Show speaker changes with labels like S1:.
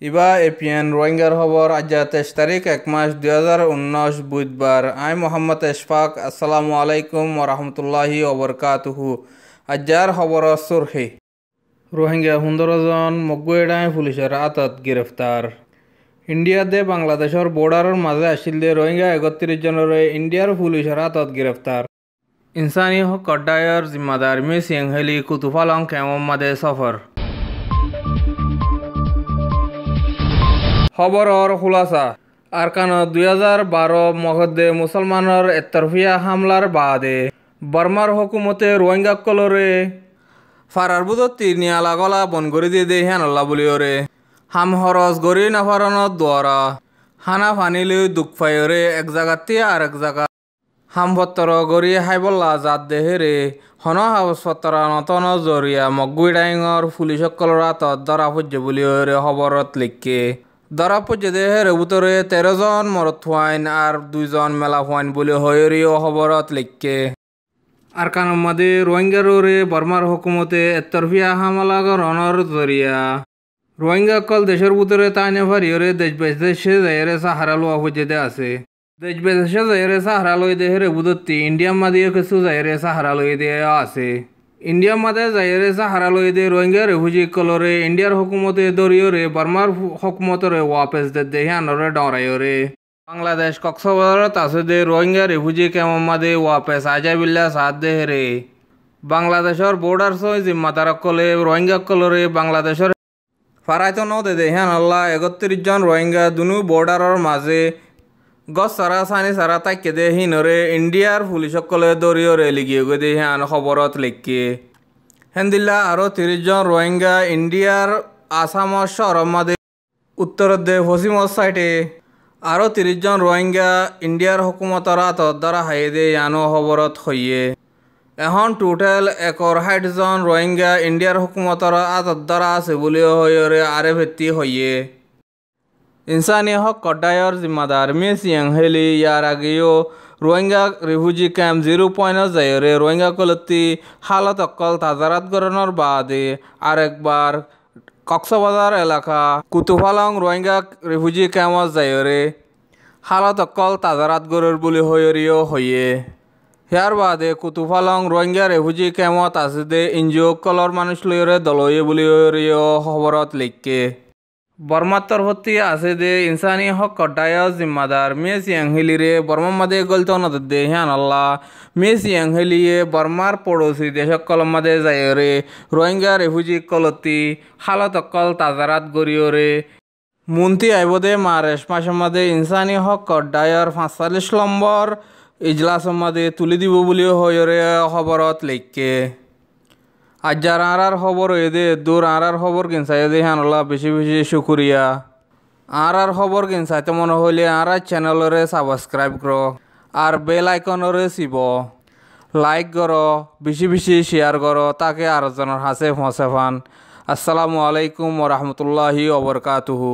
S1: ইবা APN রোহিঙ্গার খবর আজ 23 তারিখ 1 মাস 2019 বুধবার। আমি মোহাম্মদ এশফাক। আসসালামু আলাইকুম ওরহমতুল্লাহি ওবরকাতুহু। আজার খবর সুরহি রোহিঙ্গা 15 জন মগুয়েডায় পুলিশের হাতত গ্রেফতার। ইন্ডিয়াতে বাংলাদেশের বর্ডারের মাঝে আসিল রোহিঙ্গা 31 জনের ইন্ডিয়ার পুলিশের হাতত গ্রেফতার। ইনসানি হক কড্ডায়র জিম্মাদার মে সিংহেলি কুতুফালং কেমমাদে সফর। খবরের খুলাসা আরকান 2012 মহদে মুসলমানের একতরফিয়া হামলার বাদে বর্মার হুকুমতে রোহিঙ্গা কলরে ফারার বুধত্তি নিয়ালা গলা বন করে দিয়ে দে হ্যানল্লা বলিওরে হাম হরস গরি নাফারণত দ্বারা হানা ফানিলে দুঃখ ফাইরে এক জায়গাতে আর এক জায়গা হামভত্তর গরি হাইবল্লা জাত দেহেরে হন হাবসপত্তর নতন জরিয়া মগুইডাইঙর পুলিশকলর হাতত ধরা পড়ছে বলিওরে খবরত লিখকে ধরা পড়ছে দেহের উত্তরে 13 জন মরত ফাইন আর 2 জন মেলা ফাইন বলে হয়েরিও খবরত লিখকে। আর কানমাদে রোহিঙ্গারে বর্মার হুকুমতে একতরফিয়া হামলাগর অনর জরিয়া রোহিঙ্গা কল দেশের ভিতরে তাইনে ফারিয়রে দেশ বিদেশে যাইরে সাহারা লোয়া পর্যতে আছে। দেশ বিদেশে যাইরে সাহারা লই দেহের বুদত্তি ইন্ডিয়া মাদিও কিছু যাইরে সাহারা লই দেয়া আছে। ইন্ডিয়া মাদে যাইরে সাহারা লই দে রোহিঙ্গা রেফুজি কলরে ইন্ডিয়ার হুকুমতে দরিয়রে বর্মার হুকুমতরে ওয়াপেস দে দেহানরে ডরাইরে বাংলাদেশ কক্সবাজারত আছে দে রোহিঙ্গা রেফুজি কেমমাদে ওয়াপেস আজাবিল্লা সাথ দেহেরে বাংলাদেশের বর্ডার সই জিম্মাদার কলে রোহিঙ্গা কলরে বাংলাদেশের ফারাইতো নদে দেহান আল্লাহ 31 জন রোহিঙ্গা দুনু বর্ডারের মাঝে গছ সারা সানি সারা তাইকে দে হিনরে ইন্ডিয়ার পুলিশকলে দরিয়রে লিগিয়ে গো দেহান খবরত লিখকে হেন্দিল্লা আরও 30 জন রোহিঙ্গা ইন্ডিয়ার আসামর শহরের মাঝে উত্তর দে পশ্চিম সাইডে আরও 30 জন রোহিঙ্গা ইন্ডিয়ার হুকুমতর হাতত ধরা হাইয়ে দে ইয়ানো খবরত হইয়ে এখন টোটাল 61 জন রোহিঙ্গা ইন্ডিয়ার হুকুমতর হাতত ধরা আছে বলিও হইরে আরে ভেত্তি হইয়ে। ইনসানি হক কড্ডায়র জিম্মাদার মে সিংহেলি ইয়ার আগেও রোহিঙ্গা রিফিউজি ক্যাম্প 0 যাইরে রোহিঙ্গা কলতি হালত অকল তাজারাত গরণর বাদে আরেকবার কক্সবাজার এলাকা কুতুফালং রোহিঙ্গা রিফিউজি ক্যাম্পত যাইরে হালত অকল তাজারাত গরর বলি হইরিও হইয়ে। ইয়ার বাদে কুতুফালং রোহিঙ্গা রেফুজি ক্যাম্পত আছে দে এনজিও কলর মানুষ লইরে দলয়ে বলি হইরিও খবরত লিখকে। বর্মার তরফতি আছে দে ইনসানি হক কড্ডায়র জিম্মাদার মে সিংহেলিরে বর্মার মাদে গলত নদ দে হ্যান আল্লাহ মে সিংহেলিয়ে বর্মার পড়োশি দেশক কলম মাদে যাইরে রোহিঙ্গা রেফুজি কলতি হালত অকল তাজারাত গরিয়রে মন্ত্রী আইবদে মারেশ মাসের মাদে ইনসানি হক কড্ডায়র 45 নম্বর ইজলাসের মাদে তুলি দিব বলিও হইরে খবরত লিখকে। আজ যারা আর খবর হয়ে দে দূর আর খবর কিনসাই দে হানলা বেশি বেশি শুক্রিয়া। আর খবর কিনসাইতে মনে হইলে আর চ্যানেলরে সাবস্ক্রাইব করো আর বেল আইকনরে চিব লাইক করো বেশি বেশি শেয়ার করো তাকে আর জনের হাসে ফসে ফান। আসসালামু আলাইকুম ওরহমতুল্লাহি ওবরকাতুহু।